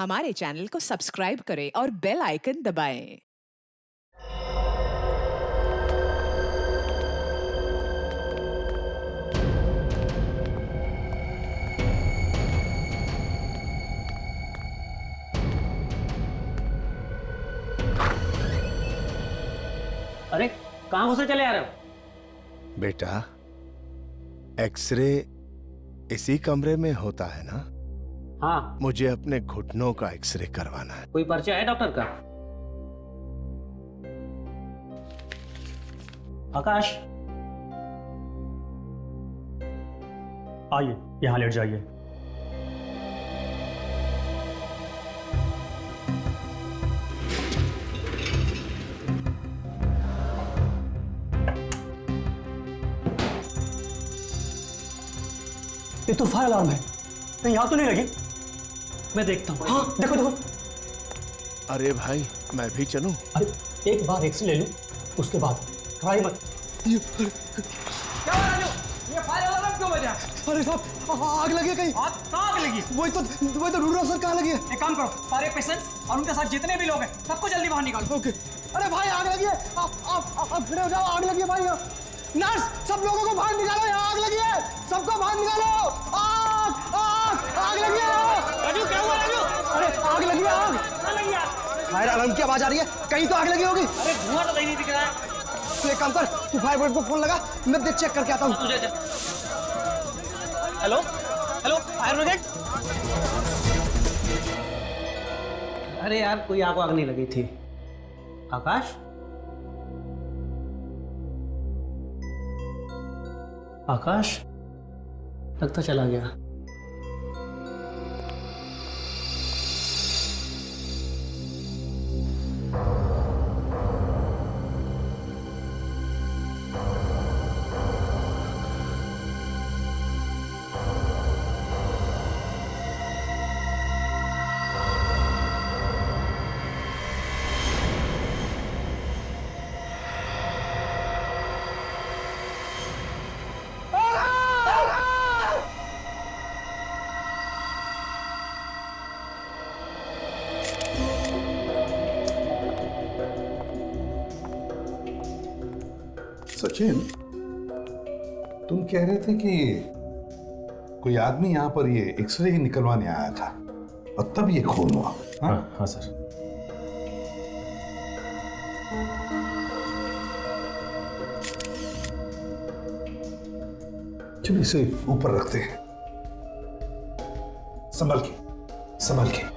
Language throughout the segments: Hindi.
हमारे चैनल को सब्सक्राइब करें और बेल आइकन दबाएं। अरे कहाँ घुसे चले आ रहे हो? बेटा, एक्सरे इसी कमरे में होता है ना? हाँ। मुझे अपने घुटनों का एक्सरे करवाना है। कोई पर्चा है डॉक्टर का? आकाश, आइए यहाँ लेट जाइए। ये तो फायर अलार्म है, कहीं यहाँ तो नहीं लगी? मैं देखता हूँ। हाँ देखो देखो। अरे भाई, मैं भी चलूं? अरे एक बार एक्सरे ले लूं, उसके बाद ट्राई मत। क्या हो राजू? ये फायर अलार्म क्यों बजा? अरे साहब, आग लगी है कहीं। आग लगी? वही तो ढूंढ रहा हूं सर, कहाँ लगी है? एक काम करो, सारे पेशेंट्स और उनके साथ जितने भी लोग हैं सबको जल्दी बाहर निकालो। ओके। अरे भाई, आग लगी है। आप खड़े हो जाओ, आग लगी है भाई। नर्स, सब लोगों को बाहर निकालो, यहाँ आग लगी है। सबको बाहर निकालो। आग लगी है। राजू क्या हुआ राजू? अरे आग लगी है, आग। कहाँ लगी आग? फायर अलार्म की आवाज आ रही है, कहीं तो आग लगी होगी। अरे धुआं तो नहीं दिख रहा है। तू एक काम कर, तू फायर ब्रिगेड को फोन लगा, मैं देख चेक करके आता हूँ। तुझे हेलो हेलो फायर ब्रिगेड। अरे यार कोई आग वाग नहीं लगी थी। आकाश, आकाश लगता चला गया। सचिन, तुम कह रहे थे कि कोई आदमी यहाँ पर ये एक्सरे ही निकलवाने आया था और तब ये खून हुआ। हाँ सर। चलो इसे ऊपर रखते हैं। संभल के, संभल के।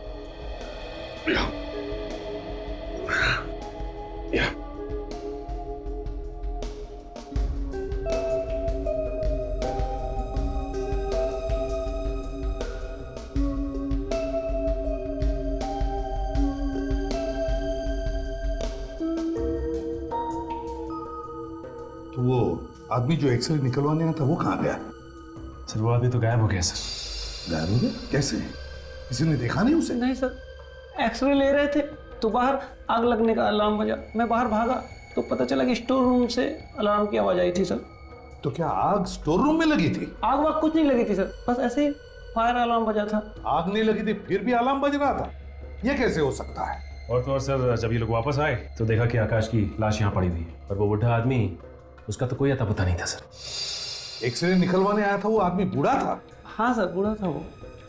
तो वो आदमी जो एक्सरे निकलवाने आया था वो कहाँ गया? सर वो आदमी तो गायब हो गया सर। गायब हो गया? कैसे? किसी ने देखा नहीं उसे? नहीं सर, एक्सरे ले रहे थे तो बाहर आग लगने का अलार्म बजा। मैं बाहर भागा तो पता चला कि स्टोर रूम से अलार्म की आवाज आई थी सर। तो क्या आग स्टोर रूम में लगी थी? आग वाग कुछ नहीं लगी थी सर, बस ऐसे ही फायर अलार्म बजा था। आग नहीं लगी थी फिर भी अलार्म बज रहा था, ये कैसे हो सकता है? और तो और सर, जब ये लोग वापस आए तो देखा कि आकाश की लाश यहाँ पड़ी हुई और वो बुढ़ा आदमी, उसका तो कोई अता पता नहीं था सर। एक्सरे निकलवाने आया था वो आदमी बूढ़ा था? हाँ सर, बूढ़ा था वो।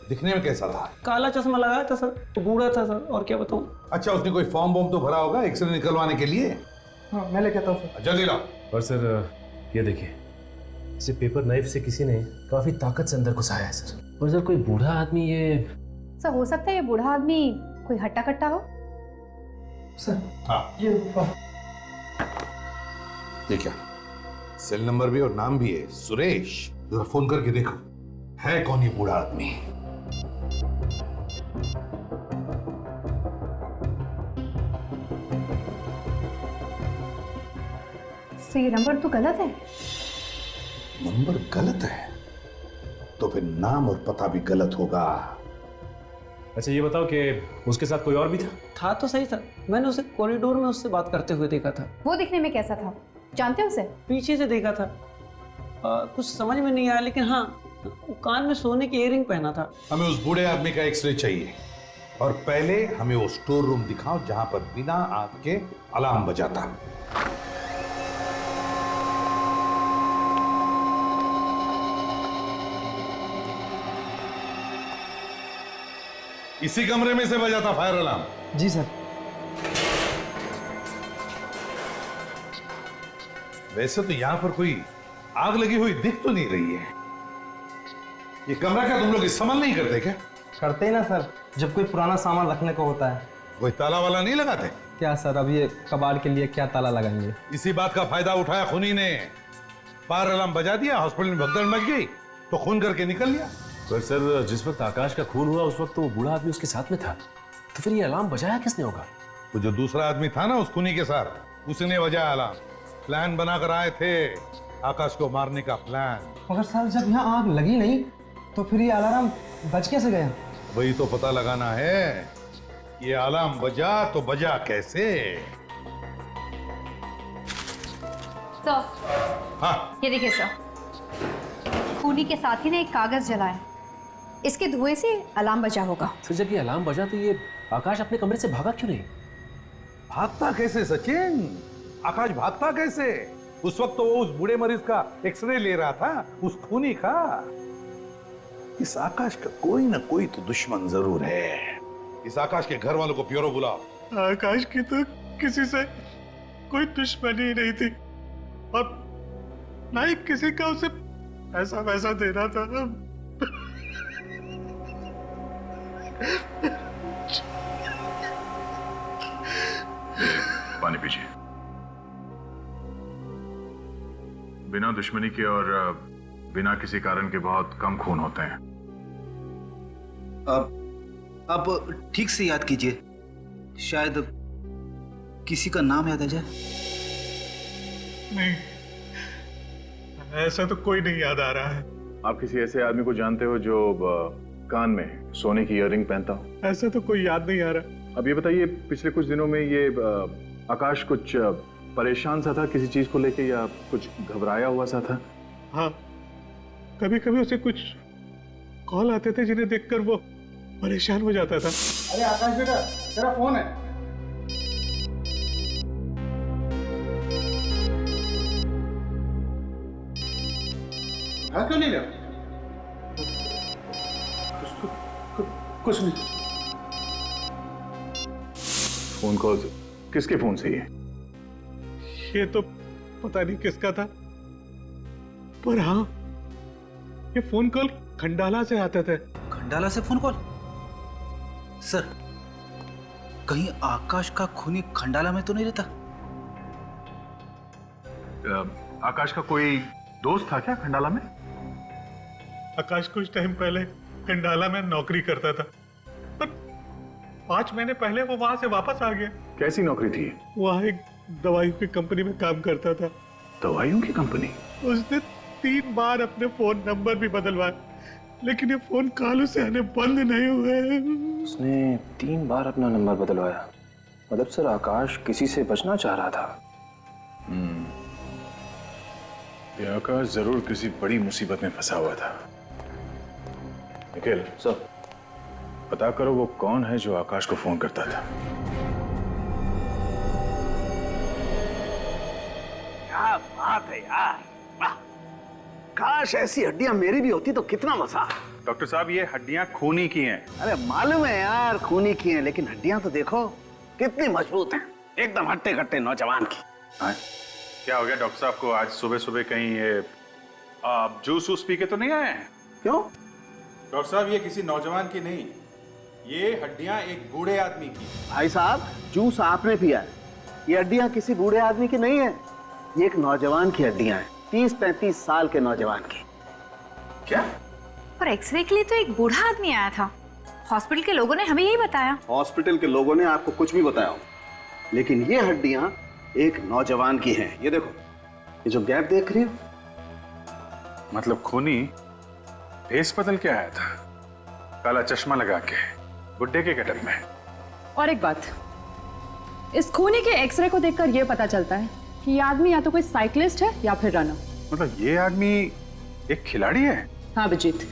दिखने में कैसा था? काला चश्मा लगाया था सर, वो बूढ़ा था सर, और क्या बताऊँ। अच्छा, उसने कोई फॉर्म वॉर्म तो भरा होगा एक्सरे निकलवाने के लिए? हाँ, मैं लेके आता हूँ सर। जल्दी लाओ। और सर ये देखिए, इसे पेपर नाइफ से किसी ने काफी ताकत से अंदर घुसाया है सर। और सर कोई बूढ़ा आदमी ये सर, हो सकता है ये बूढ़ा आदमी कोई हट्टा कट्टा हो। सर हाँ, ये क्या? सेल नंबर भी और नाम भी है, सुरेश। जरा फोन करके देखो है कौन ये बूढ़ा आदमी। सर ये नंबर तो गलत है। नंबर गलत है तो फिर नाम और पता भी गलत होगा। अच्छा ये बताओ कि उसके साथ कोई और भी था? था तो सही सर, मैंने उसे कॉरिडोर में उससे बात करते हुए देखा था। वो दिखने में कैसा था, जानते हो उसे? पीछे से देखा था। कुछ समझ में नहीं आया, लेकिन हाँ वो कान में सोने की इयररिंग पहना था। हमें उस बूढ़े आदमी का एक्सरे चाहिए। और पहले हमें वो स्टोर रूम दिखाओ जहां पर बिना आग के अलार्म बजाता। इसी कमरे में से बजा था फायर अलार्म? जी सर। वैसे तो यहां पर कोई आग लगी हुई दिख तो नहीं रही है। ये कमरा क्या तुम लोग इस्तेमाल नहीं करते क्या? करते ही ना सर, जब कोई पुराना सामान रखने को होता है। कोई ताला वाला नहीं लगाते? क्या सर, अब ये कबाड़ के लिए क्या ताला लगाएंगे? इसी बात का फायदा उठाया खूनी ने। फायर अलार्म बजा दिया, हॉस्पिटल में भगदड़ मच गई तो खून करके निकल लिया। पर सर, जिस वक्त आकाश का खून हुआ उस वक्त तो वो बूढ़ा आदमी उसके साथ में था, तो फिर ये अलार्म बजाया किसने होगा? वो जो दूसरा आदमी था ना उस खूनी के साथ, उसने बजाया अलार्म। प्लान बनाकर आए थे आकाश को मारने का प्लान। मगर सर, जब यहाँ आग लगी नहीं तो फिर ये अलार्म बज कैसे गया? वही तो पता लगाना है, ये अलार्म बजा तो बजा कैसे। सर, हाँ, ये देखिए सर, खूनी के साथी ने एक कागज जलाया, इसके धुएं से अलार्म बजा होगा। तो जब ये अलार्म बजा तो ये आकाश अपने कमरे से भागा क्यों नहीं? भागता कैसे सचिन? आकाश भागता कैसे? उस वक्त तो वो उस बूढ़े मरीज का एक्सरे ले रहा था, उस खूनी का। इस आकाश का कोई ना कोई तो दुश्मन जरूर है। इस आकाश के घर वालों को प्योरो बुलाओ। आकाश की तो किसी से कोई दुश्मनी नहीं थी और ना ही किसी का उसे ऐसा वैसा देना था। पानी पीजिए। बिना दुश्मनी के और बिना किसी कारण के बहुत कम खून होते हैं। अब ठीक से याद कीजिए, शायद किसी का नाम याद आ जाए। नहीं, ऐसा तो कोई नहीं याद आ रहा है। आप किसी ऐसे आदमी को जानते हो जो कान में सोने की ईयररिंग पहनता हो? ऐसा तो कोई याद नहीं आ रहा। अब ये बताइए, पिछले कुछ दिनों में ये आकाश कुछ परेशान सा था किसी चीज को लेके, या कुछ घबराया हुआ सा था? हाँ, कभी कभी उसे कुछ कॉल आते थे जिन्हें देखकर वो परेशान हो जाता था। अरे आकाश बेटा, तेरा फोन है। हाँ, क्यों नहीं लिया? कुछ नहीं। फोन कॉल किसके फोन से? ये तो पता नहीं किसका था, पर हाँ, ये फोन कॉल खंडाला से आते थे। खंडाला से फोन कॉल? सर, कहीं आकाश का खूनी खंडाला में तो नहीं रहता? आकाश का कोई दोस्त था क्या खंडाला में? आकाश कुछ टाइम पहले खंडाला में नौकरी करता था, पर 5 महीने पहले वो वहां से वापस आ गया। कैसी नौकरी थी? वहां एक दवाइयों की कंपनी में काम करता था। दवाइयों की कंपनी? उसने 3 बार अपने फोन नंबर भी बदलवाए, लेकिन ये फोन कॉल से आने बंद नहीं हुए। उसने 3 बार अपना नंबर बदलवाया। मतलब सर, आकाश किसी से बचना चाह रहा था। ये आकाश जरूर किसी बड़ी मुसीबत में फंसा हुआ था। निखिल सर, पता करो वो कौन है जो आकाश को फोन करता था। क्या बात है यार, वाह! काश ऐसी हड्डियां मेरी भी होती तो कितना मजा। डॉक्टर साहब, ये हड्डियां खूनी की हैं। अरे मालूम है यार, खूनी की हैं, लेकिन हड्डियां तो देखो कितनी मजबूत हैं, एकदम हट्टे कट्टे नौजवान की। क्या हो गया डॉक्टर साहब को? आज सुबह सुबह कहीं ये जूस वूस पी के तो नहीं आए हैं? क्यों? डॉक्टर साहब, ये किसी नौजवान की नहीं, ये हड्डियां एक बूढ़े आदमी की। भाई साहब, जूस आपने पिया है, ये हड्डियां किसी बूढ़े आदमी की नहीं है, ये एक नौजवान की हड्डियां हैं, 30-35 साल के नौजवान की। क्या? पर एक्सरे के लिए तो एक बूढ़ा आदमी आया था। हॉस्पिटल के लोगों ने हमें यही बताया। हॉस्पिटल के लोगों ने आपको कुछ भी बताया हो, लेकिन ये हड्डियां एक नौजवान की हैं। ये देखो, ये जो गैप देख रही हो, मतलब खूनी भेस बदल के आया था, काला चश्मा लगा के, बुड्ढे के गेटअप में। और एक बात, इस खूनी के एक्सरे को देखकर यह पता चलता है कि ये आदमी या तो कोई साइकिलिस्ट है या फिर रनर। मतलब ये आदमी एक खिलाड़ी है? हाँ अभिजीत,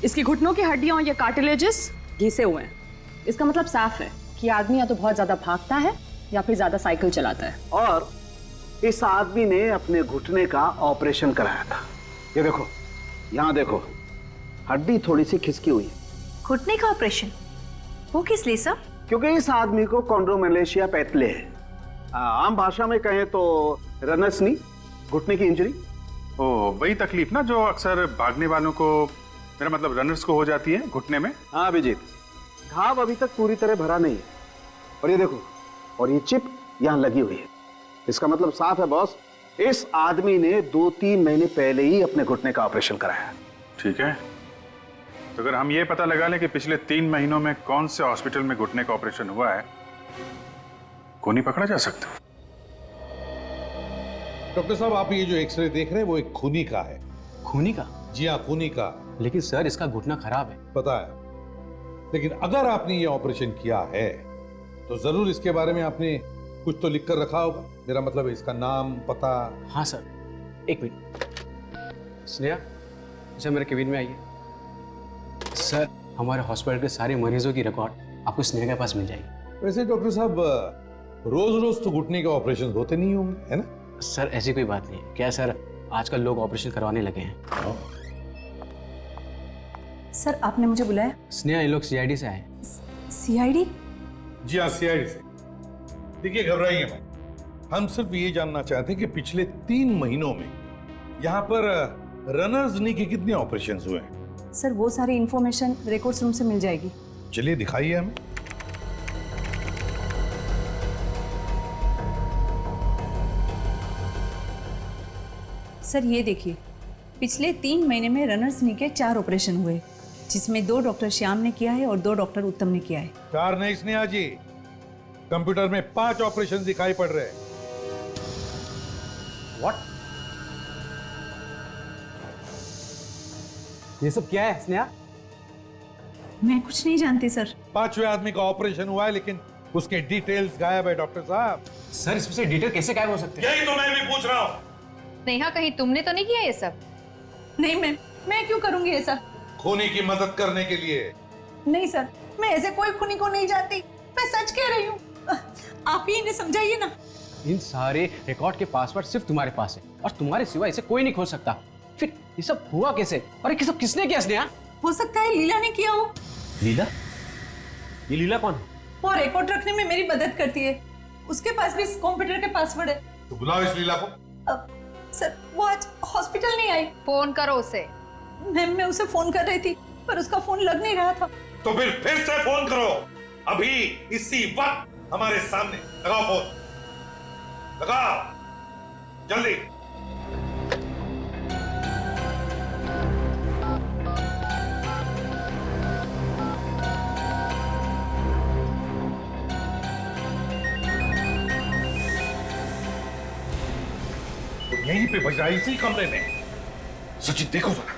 इसकी घुटनों की हड्डियां और ये कार्टिलेजेस घिसे हुए हैं, इसका मतलब साफ है कि आदमी या तो बहुत ज्यादा भागता है या फिर ज्यादा साइकिल चलाता है। और इस आदमी ने अपने घुटने का ऑपरेशन कराया था। ये देखो, यहाँ देखो, हड्डी थोड़ी सी खिसकी हुई है। घुटने का ऑपरेशन? वो किस लिए सर? क्योंकि इस आदमी को कॉन्ड्रोमेलेशिया पैथले है। आम भाषा में कहें तो रनर्स नी, घुटने की इंजरी। ओ, वही तकलीफ ना जो अक्सर भागने वालों को, मेरा मतलब रनर्स को हो जाती है घुटने में। हाँ अभिजीत, घाव अभी तक पूरी तरह भरा नहीं है। और ये देखो, और ये चिप यहाँ लगी हुई है। इसका मतलब साफ है बॉस, इस आदमी ने 2-3 महीने पहले ही अपने घुटने का ऑपरेशन कराया। ठीक है, तो अगर हम ये पता लगा लें कि पिछले 3 महीनों में कौन से हॉस्पिटल में घुटने का ऑपरेशन हुआ है, खूनी पकड़ा जा सकता। डॉक्टर साहब, आप ये जो एक्सरे देख रहे हैं वो एक खूनी का है। खूनी का? जी हाँ, खूनी का। लेकिन सर इसका घुटना खराब है। पता है, लेकिन अगर आपने ये ऑपरेशन किया है तो जरूर इसके बारे में आपने कुछ तो लिख कर रखा होगा। मेरा मतलब है इसका नाम, पता। हाँ सर, एक मिनट। स्नेहा, अच्छा मेरे केबिन में आइए। सर, हमारे हॉस्पिटल के सारे मरीजों की रिकॉर्ड आपको स्नेहा के पास मिल जाएगी। वैसे डॉक्टर साहब, रोज रोज तो घुटने के ऑपरेशन होते नहीं होंगे, है ना? सर ऐसी कोई बात नहीं है। क्या सर, आजकल लोग ऑपरेशन करवाने लगे हैं। सर आपने मुझे बुलाया? स्नेहा, ये लोग सीआईडी से आए। सीआईडी? जी हाँ, सीआईडी से। देखिए, घबराइए मत, हम सिर्फ ये जानना चाहते हैं कि पिछले 3 महीनों में यहाँ पर रनर्स नी के कितने ऑपरेशंस हुए हैं। सर वो सारी इंफॉर्मेशन रिकॉर्ड्स रूम से मिल जाएगी। चलिए दिखाइए हमें। सर ये देखिए, पिछले 3 महीने में रनर्स नी के 4 ऑपरेशन हुए, जिसमें 2 डॉक्टर श्याम ने किया है और 2 डॉक्टर उत्तम ने किया है। 4 नहीं स्नेहा जी, कंप्यूटर में 5 ऑपरेशन दिखाई पड़ रहे हैं। व्हाट? ये सब क्या है स्नेहा? मैं कुछ नहीं जानती सर। 5वें आदमी का ऑपरेशन हुआ है, लेकिन उसके डिटेल्स गायब है डॉक्टर साहब। सर इसमें से डिटेल कैसे गायब हो सकते हैं? यही तो मैं भी पूछ रहा हूँ। नेहा, कहीं तुमने तो नहीं किया ये सब? नहीं मैं क्यों करूंगी ये सब? खूनी की मदद करने के लिए। नहीं सर, मैं ऐसे कोई खूनी को नहीं जानती, मैं सच कह रही हूँ। आप ही इन्हें समझाइए ना। इन सारे रिकॉर्ड के पासवर्ड सिर्फ तुम्हारे पास है और तुम्हारे सिवा इसे कोई नहीं खोल सकता। फिर ये सब हुआ कैसे? और ये सब किसने किया स्नेहा? हो सकता है लीला ने किया हो। लीला? ये लीला कौन है? वो रिकॉर्ड रखने में मेरी मदद करती है, उसके पास भी इस कंप्यूटर के पासवर्ड है। तो बुलाओ इस लीला को। सर वो आज हॉस्पिटल नहीं आई। फोन करो उसे। मैम, मैं उसे फोन कर रही थी पर उसका फोन लग नहीं रहा था। तो फिर से फोन करो, अभी इसी वक्त हमारे सामने। लगाओ फोन, लगाओ जल्दी। यहीं पे बज रहा है, इसी कमरे में। सचिन देखो जरा।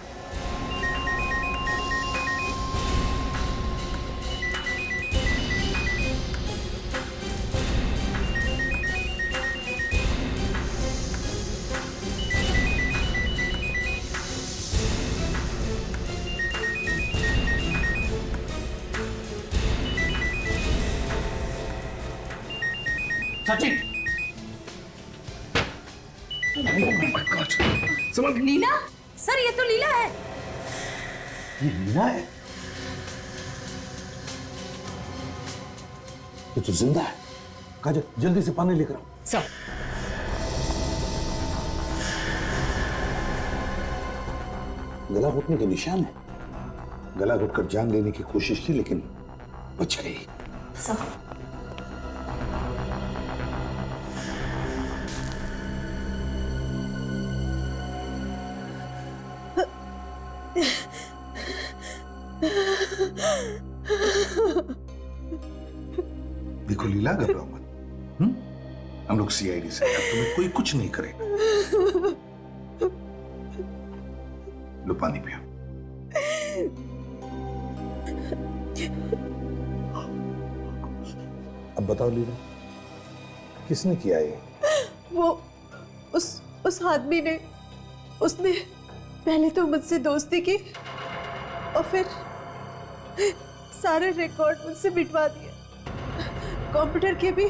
सचिन, लीला? सर ये तो लीला है। ये लीला है? ये तो जिंदा है। काजल, जल्दी से पानी लेकर आओ। सर गला घुटने के निशान है। गला घुटकर जान लेने की कोशिश की, लेकिन बच गई। सर देखो लीला, घबराओ मत। हम लोग सीआईडी से हैं, अब तुम्हें कोई कुछ नहीं करेगा। लो पानी पियो। अब बताओ लीला, किसने किया ये? वो उस आदमी ने, उसने पहले तो मुझसे दोस्ती की और फिर सारे रिकॉर्ड मुझसे मिटवा दिए, कंप्यूटर के भी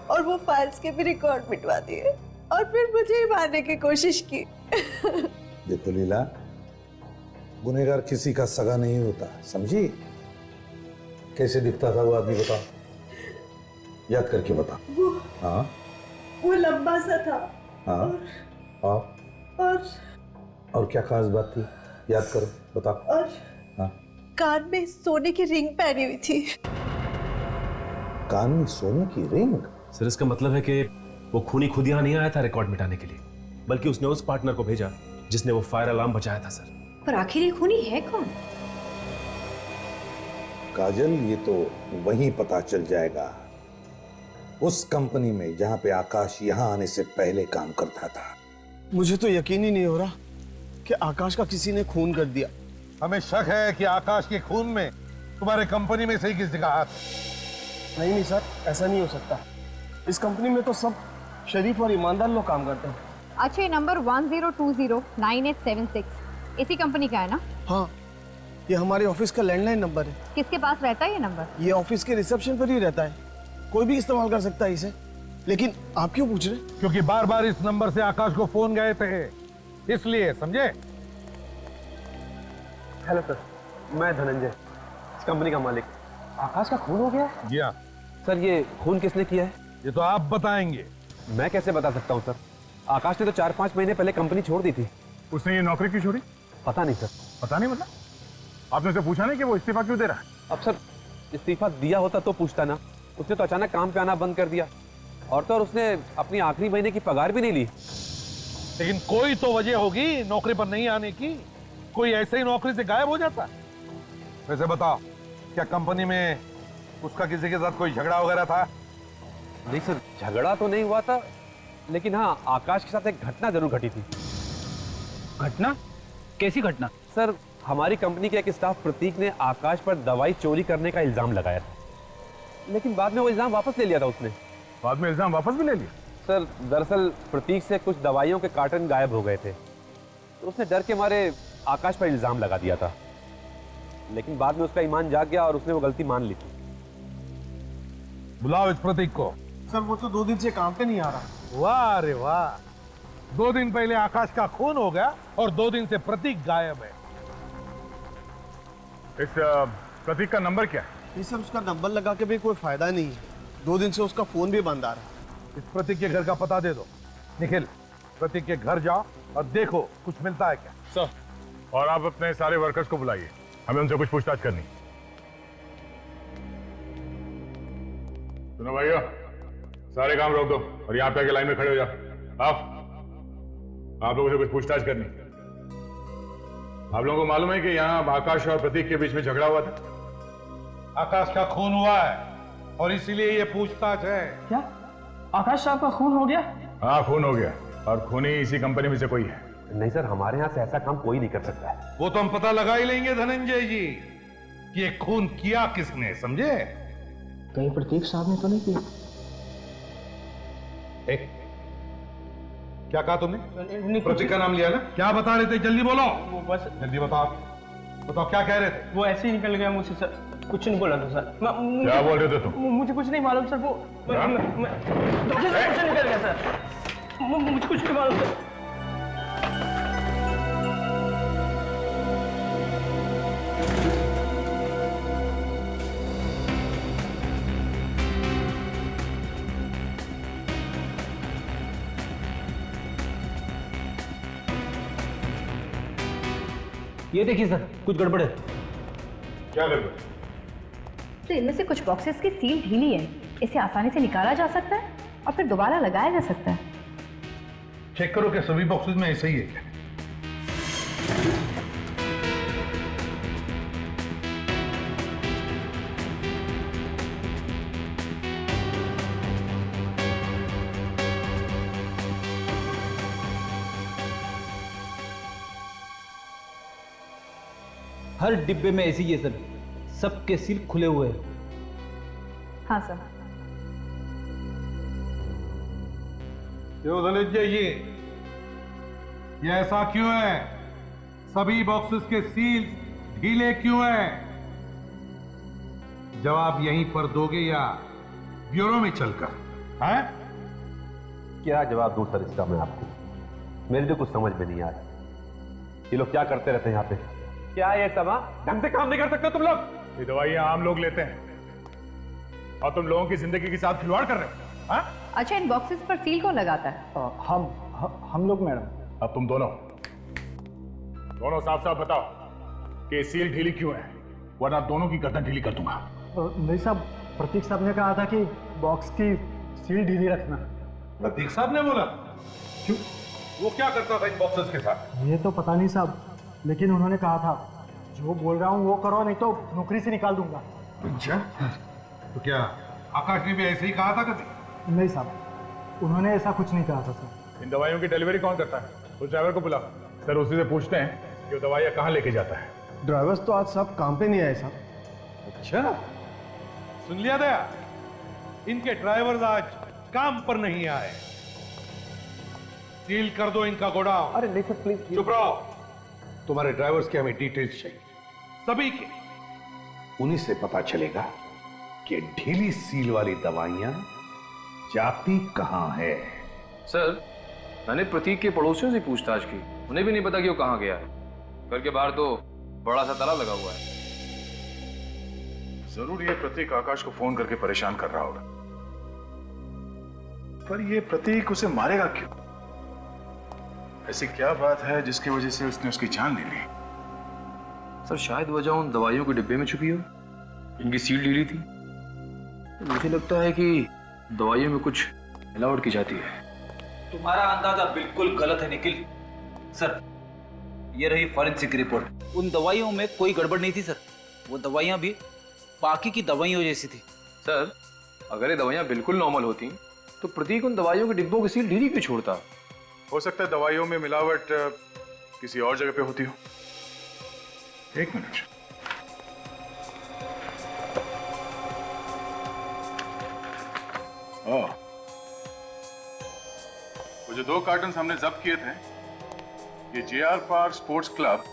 और वो फाइल्स के भी रिकॉर्ड मिटवा दिए, और फिर मुझे ही मारने की कोशिश की। देखो लीला, गुनहगार किसी का सगा नहीं होता, समझी? कैसे दिखता था वो आदमी, बता, याद करके बता। हाँ, वो लंबा सा था। हाँ, और क्या खास बात थी, याद करो, बता। और हाँ, कान में सोने की रिंग पहनी हुई थी। कान में सोने की रिंग? सर इसका मतलब है कि वो खूनी खुद यहाँ नहीं आया था रिकॉर्ड मिटाने के लिए, बल्कि उसने उस पार्टनर को भेजा जिसने वो फायर अलार्म बचाया था सर। पर आखिर ये खूनी है कौन? काजल, ये तो वहीं पता चल जाएगा, उस कंपनी में जहां पे आकाश यहां आने से पहले काम करता था। मुझे तो यकीन ही नहीं हो रहा कि आकाश का किसी ने खून कर दिया। हमें शक है कि आकाश के खून में तुम्हारे कंपनी में से ही किसी का हाथ है। नहीं सर, ऐसा नहीं हो सकता। इस कंपनी में तो सब शरीफ और ईमानदार लोग काम करते हैं। अच्छा, ये नंबर 10209876 इसी कंपनी का है ना? हाँ, ये हमारे ऑफिस का लैंडलाइन नंबर है। किसके पास रहता है ये नंबर? ये ऑफिस के रिसेप्शन पर ही रहता है, कोई भी इस्तेमाल कर सकता है इसे। लेकिन आप क्यों पूछ रहे? क्योंकि बार बार इस नंबर से आकाश को फोन गए थे, इसलिए, समझे? हेलो सर, मैं धनंजय, इस कंपनी का मालिक। आकाश का खून हो गया? जी हाँ। सर ये खून किसने किया है? ये तो आप बताएंगे। मैं कैसे बता सकता हूँ सर? आकाश ने तो 4-5 महीने पहले कंपनी छोड़ दी थी। उसने ये नौकरी क्यों छोड़ी? पता नहीं सर। पता नहीं मतलब? आपने उसे पूछा नहीं कि वो इस्तीफा क्यों दे रहा है? अब सर इस्तीफा दिया होता तो पूछता ना, उसने तो अचानक काम पे आना बंद कर दिया, और तो और उसने अपनी आखिरी महीने की पगार भी नहीं ली। लेकिन कोई तो वजह होगी नौकरी पर नहीं आने की, कोई ऐसे ही नौकरी से गायब हो जाता। वैसे बताओ, क्या कंपनी में उसका किसी के साथ कोई झगड़ा वगैरह था? नहीं सर, झगड़ा तो नहीं हुआ था, लेकिन हाँ आकाश के साथ एक घटना जरूर घटी थी। घटना? कैसी घटना? सर हमारी कंपनी के एक स्टाफ प्रतीक ने आकाश पर दवाई चोरी करने का इल्जाम लगाया था, लेकिन बाद में वो इल्जाम वापस ले लिया था उसने। बाद में इल्जाम वापस भी ले लिया? सर दरअसल प्रतीक से कुछ दवाइयों के कार्टन गायब हो गए थे, तो उसने डर के मारे आकाश पर इल्जाम लगा दिया था, लेकिन बाद में उसका ईमान जाग गया और उसने वो गलती मान ली थी। बुलाओ इस प्रतीक को। सर वो तो 2 दिन से काम पे नहीं आ रहा। वाह रे वाह, 2 दिन पहले आकाश का खून हो गया और 2 दिन से प्रतीक गायब है। इस प्रतीक का नंबर क्या है? ये सर उसका नंबर लगा के भी कोई फायदा नहीं है, 2 दिन से उसका फोन भी बंद आ रहा है। इस प्रतीक के घर का पता दे दो। निखिल, प्रतीक के घर जाओ और देखो कुछ मिलता है क्या। सर, और आप अपने सारे वर्कर्स को बुलाइए, हमें उनसे कुछ पूछताछ करनी। सुनो भाइयों, सारे काम रोक दो और यहाँ पे आके लाइन में खड़े हो जाओ। आप लोगों से कुछ पूछताछ करनी। आप लोगों को मालूम है कि यहाँ आकाश और प्रतीक के बीच में झगड़ा हुआ था? आकाश का खून हुआ है और इसीलिए ये पूछताछ है। क्या आकाश साहब का खून हो गया? हाँ, खून हो गया, और खूनी इसी कंपनी में से कोई है। नहीं सर, हमारे यहाँ से ऐसा काम कोई नहीं कर सकता है। वो तो हम पता लगा ही लेंगे धनंजय जी कि ये खून किया किसने, समझे? कहीं प्रतीक साहब ने तो नहीं किया? क्या कहा तुमने? प्रतीक का नाम लिया ना? क्या बता रहे थे, जल्दी बोलो। वो बस जल्दी बताओ, बताओ क्या कह रहे थे? वो ऐसे ही निकल गया मुझसे सर, कुछ नहीं बोला था सर। क्या बोल रहे थे तुम? मुझे कुछ नहीं मालूम सर, वो डॉक्टर से कुछ निकल गया सर, मुझे कुछ नहीं मालूम सर। ये देखिए सर, कुछ गड़बड़ है। क्या गड़बड़? तो इनमें से कुछ बॉक्सेस की सील ढीली है, इसे आसानी से निकाला जा सकता है और फिर दोबारा लगाया जा सकता है। चेक करो कि सभी बॉक्सेस में ऐसा ही है क्या? हर डिब्बे में ऐसी ही है सर, सबके सील खुले हुए हैं। हाँ सर। क्यों धनंजय जी, ये ऐसा क्यों है? सभी बॉक्सेस के सील ढीले क्यों हैं? जवाब यहीं पर दोगे या ब्यूरो में चलकर? हैं? क्या जवाब दूं सर इसका मैं आपको? मेरे तो कुछ समझ में नहीं आ रहा। ये लोग क्या करते रहते हैं यहाँ पे? क्या ये सब? ढंग से काम नहीं कर सकते तुम लोग? ये दवाइयां आम लोग लेते हैं और तुम लोगों की जिंदगी के साथ खिलवाड़ कर रहे हो। हाँ? अच्छा, इन बॉक्सेस पर सील कौन लगाता है? हम लोग मैडम। अब तुम दोनों साफ साफ बताओ कि सील ढीली क्यों है, वरना दोनों की गर्दन ढीली कर दूंगा। नहीं साहब, प्रतीक साहब ने कहा था कि बॉक्स की सील ढीली रखना। प्रतीक साहब ने बोला? क्यों? वो क्या करता था इन बॉक्सेस के साथ? ये तो पता नहीं साहब, लेकिन उन्होंने कहा था जो बोल रहा हूँ वो करो, नहीं तो नौकरी से निकाल दूंगा। अच्छा, तो क्या आकाश ने भी ऐसे ही कहा था कभी? नहीं साहब, उन्होंने ऐसा कुछ नहीं कहा था सर। इन दवाइयों की डिलीवरी कौन करता है? उस ड्राइवर को बुला सर, उसी से पूछते हैं कि वो दवाइयाँ कहाँ लेके जाता है। ड्राइवर्स तो आज सब काम पे नहीं आए साहब। अच्छा, सुन लिया दया, इनके ड्राइवर्स आज काम पर नहीं आए। सील कर दो इनका गोडाउन। अरे नहीं सर प्लीज। चुप रहो। तुम्हारे ड्राइवर्स के हमें डिटेल्स चाहिए, सभी के। उन्हीं से पता चलेगा कि ढीली सील वाली दवाइयां जाती कहां है। सर, मैंने प्रतीक के पड़ोसियों से पूछताछ की, उन्हें भी नहीं पता कि वो कहां गया है। घर के बाहर तो बड़ा सा ताला लगा हुआ है। जरूर ये प्रतीक आकाश को फोन करके परेशान कर रहा होगा, पर ये प्रतीक उसे मारेगा क्यों? ऐसी क्या बात है जिसकी वजह से उसने उसकी जान ले ली? सर, शायद वजह उन दवाइयों के डिब्बे में छुपी हो। इनकी सील ढीली थी। मुझे लगता है कि दवाइयों में कुछ मिलावट की जाती है। तुम्हारा अंदाजा बिल्कुल गलत है निखिल। सर, ये रही फॉरेंसिक रिपोर्ट। उन दवाइयों में कोई गड़बड़ नहीं थी सर। वो दवाइयां भी बाकी की दवाइयों जैसी थी। सर, अगर ये दवाइयां बिल्कुल नॉर्मल होती तो प्रतीक उन दवाइयों के डिब्बों की सील ढीली क्यों छोड़ता? हो सकता है दवाइयों में मिलावट किसी और जगह पे होती हो। एक मिनट। ओह, वो जो 2 कार्टन हमने जब्त किए थे, ये JR पार्क स्पोर्ट्स क्लब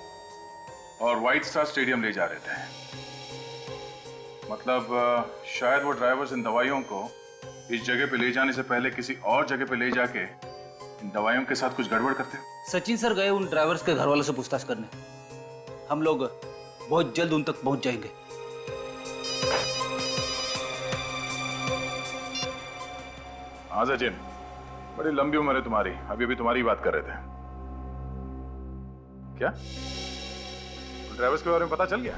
और व्हाइट स्टार स्टेडियम ले जा रहे थे। मतलब शायद वो ड्राइवर्स इन दवाइयों को इस जगह पे ले जाने से पहले किसी और जगह पे ले जाके इन दवाइयों के साथ कुछ गड़बड़ करते हो। सचिन सर गए उन ड्राइवर्स के घर वालों से पूछताछ करने। हम लोग बहुत जल्द उन तक पहुंच जाएंगे। हाँ सचिन, बड़ी लंबी उम्र है तुम्हारी, अभी अभी तुम्हारी बात कर रहे थे। क्या ड्राइवर्स के बारे में पता चल गया?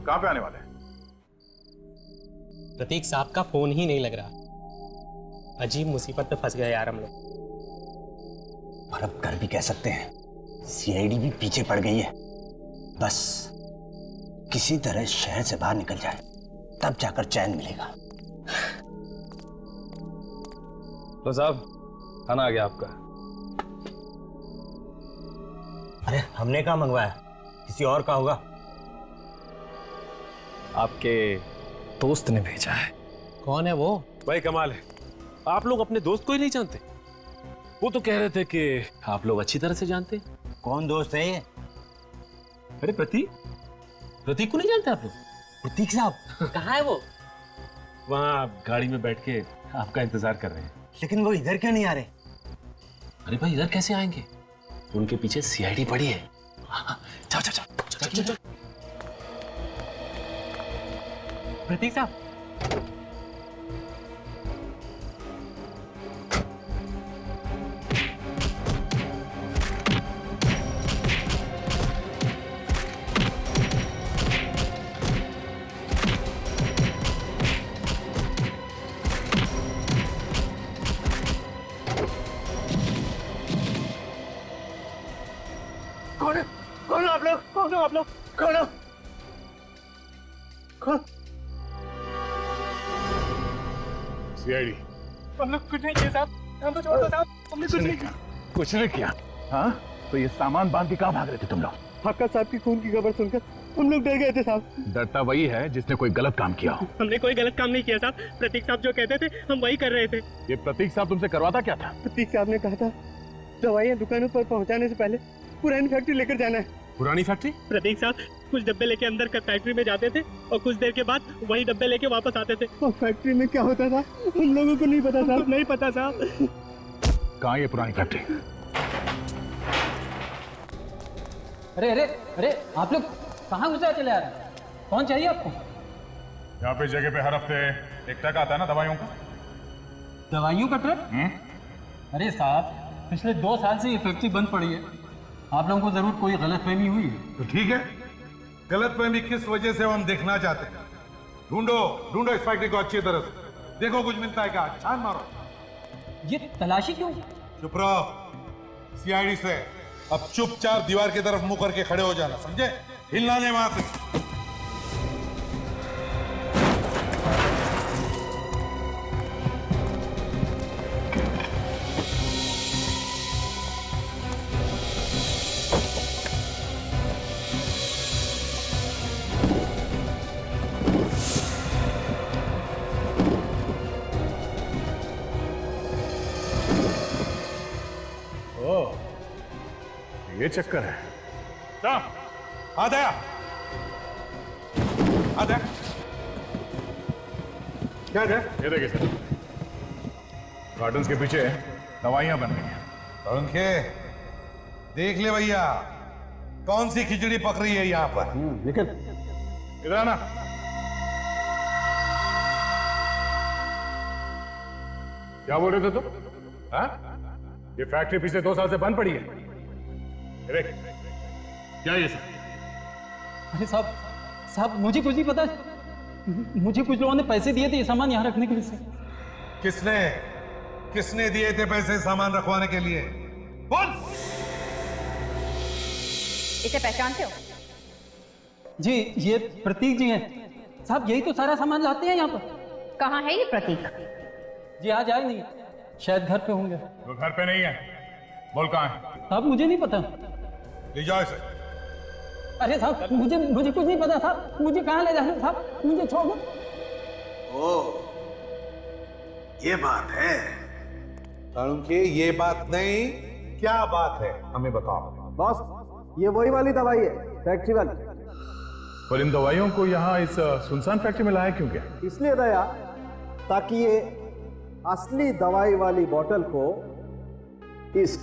कहां पे आने वाले हैं? प्रतीक साहब का फोन ही नहीं लग रहा। अजीब मुसीबत में फंस गए यार हम लोग। और अब कर भी कह सकते हैं, CID भी पीछे पड़ गई है। बस किसी तरह शहर से बाहर निकल जाए, तब जाकर चैन मिलेगा। तो साहब, खाना आ गया आपका। अरे हमने कहाँ मंगवाया, किसी और का होगा। आपके दोस्त ने भेजा है। कौन है वो? भाई कमाल है, आप लोग अपने दोस्त को ही नहीं जानते। वो तो कह रहे थे कि आप लोग अच्छी तरह से जानते हैं। कौन दोस्त है ये? अरे प्रतीक को नहीं जानते आप लोग? प्रतीक साहब कहाँ है वो? वहाँ गाड़ी में बैठ के आपका इंतजार कर रहे हैं। लेकिन वो इधर क्यों नहीं आ रहे? अरे भाई इधर कैसे आएंगे? उनके पीछे CID पड़ी है। चल चल चल चल चल चल। प्रतीक साहब, कौन हो आप लोग? कौन हो आप लोग? कौन हो? कौन? CID। हम लोग कुछ नहीं किए साहब, हम तो छोड़ दो साहब, हमने कुछ नहीं किया। कुछ नहीं किया? हाँ, तो ये सामान बांध के कहाँ भाग रहे थे तुम लोग? आपका साहब की खून की खबर सुनकर हम लोग डर गए थे साहब। डरता वही है जिसने कोई गलत काम किया हो। हमने कोई गलत काम नहीं किया साहब। प्रतीक साहब जो कहते थे हम वही कर रहे थे। ये प्रतीक साहब तुमसे करवाता क्या था? प्रतीक साहब ने कहा था दवाइयाँ दुकानों पर पहुँचाने से पहले पुरानी फैक्ट्री लेकर जाना है। पुरानी फैक्ट्री? प्रतीक साहब कुछ डब्बे लेके अंदर का फैक्ट्री में जाते थे और कुछ देर के बाद वही डब्बे लेके वापस आते थे। और फैक्ट्री में क्या होता था उन लोगों को नहीं पता साहब, नहीं पता साहब। कहाँ ये पुरानी फैक्ट्री? अरे अरे अरे आप लोग कहाँ गुजरा चले आ रहे हैं? कौन चाहिए आपको? यहाँ पे जगह पे हर हफ्ते एक ट्रक आता है ना दवाइयों का। दवाइयों का ट्रक? अरे साहब पिछले 2 साल से ये फैक्ट्री बंद पड़ी है, आप लोगों को जरूर कोई गलतफहमी हुई है। तो ठीक है, गलतफहमी किस वजह से हम देखना चाहते हैं। ढूंढो ढूंढो इस फैक्ट्री को अच्छी तरह से, देखो कुछ मिलता है क्या, छान मारो। ये तलाशी क्यों? चुप रहो, सीआईडी से अब चुपचाप दीवार की तरफ मुंह करके खड़े हो जाना, समझे? हिलना नहीं वहां से। ये चक्कर है। आ दया, आ दया। क्या है? ये देखिए सर, गार्डन्स के पीछे दवाइयां बन रही हैं। पंखे देख ले भैया, कौन सी खिचड़ी पक रही है यहाँ पर। निकल इधर आना। क्या बोल रहे थे तुम? हाँ? ये फैक्ट्री पिछले 2 साल से बंद पड़ी है। देख, क्या ये सब? अरे साहब मुझे कुछ नहीं पता, मुझे कुछ लोगों ने पैसे दिए थे ये सामान यहाँ रखने के लिए। किसने दिए थे पैसे सामान रखवाने के लिए? बोल। इसे पहचानते हो? जी ये प्रतीक जी हैं साहब, यही तो सारा सामान लाते हैं यहाँ पर। कहाँ है ये प्रतीक? जी आज आए नहीं, शायद घर पे होंगे। वो घर पे नहीं है, बोल कहाँ है? साहब मुझे नहीं पता। ले जाओ इसे। अरे साहब मुझे कुछ नहीं पता साहब, मुझे कहाँ ले जा रहे साहब, मुझे छोड़ दो। ओ, ये बात है। के ये बात नहीं, क्या बात है हमें बताओ। बॉस ये वही वाली दवाई है, फैक्ट्री वाली। पर इन दवाइयों को यहाँ इस सुनसान फैक्ट्री में लाया क्यों गया? इसलिए दया, ताकि ये असली दवाई वाली बोतल को इस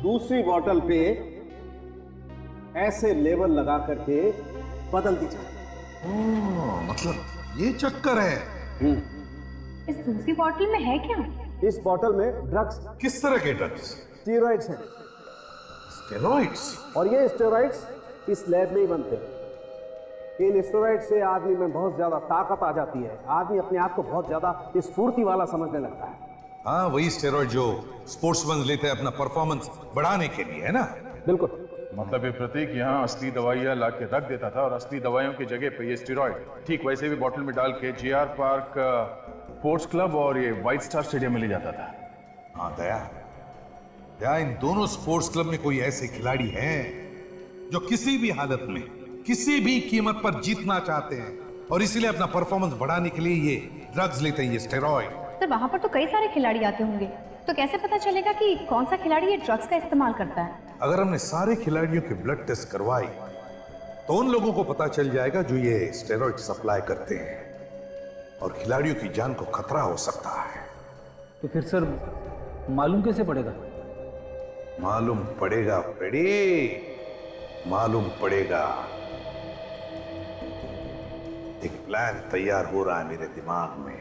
दूसरी बोतल पे ऐसे लेबल लगा करके बदल दी जाए। मतलब ये चक्कर है। इस दूसरी बोतल में है क्या? इस बोतल में ड्रग्स। किस तरह के ड्रग्स? स्टेरॉइड्स हैं। स्टेरॉइड्स? और ये स्टेरॉइड्स इस लैब में ही बनते हैं। इन स्टेरॉइड से आदमी में बहुत ज्यादा ताकत आ जाती है, आदमी अपने आप को बहुत ज्यादा स्फूर्ति वाला समझने लगता है। हाँ, वही स्टेरॉइड जो स्पोर्ट्समैन लेते हैं अपना परफॉर्मेंस बढ़ाने के लिए, है ना? बिल्कुल। मतलब ये प्रतीक यहाँ असली दवाइयाँ ला के रख देता था और असली दवाइयों की जगह पे ये स्टेरॉइड ठीक वैसे भी बोतल में डाल के जीआर पार्क स्पोर्ट्स क्लब और ये व्हाइट स्टार स्टेडियम में ले जाता था। हाँ दया, इन दोनों स्पोर्ट्स क्लब में कोई ऐसे खिलाड़ी हैं जो किसी भी हालत में किसी भी कीमत पर जीतना चाहते हैं और इसीलिए अपना परफॉर्मेंस बढ़ाने के लिए ये ड्रग्स लेते हैं, ये स्टेरॉइड। सर वहां पर तो कई सारे खिलाड़ी आते होंगे, तो कैसे पता चलेगा कि कौन सा खिलाड़ी ये ड्रग्स का इस्तेमाल करता है? अगर हमने सारे खिलाड़ियों के ब्लड टेस्ट करवाई तो उन लोगों को पता चल जाएगा जो ये स्टेरॉइड सप्लाई करते हैं और खिलाड़ियों की जान को खतरा हो सकता है। तो फिर सर मालूम कैसे पड़ेगा? मालूम पड़ेगा मालूम पड़ेगा। एक प्लान तैयार हो रहा है मेरे दिमाग में।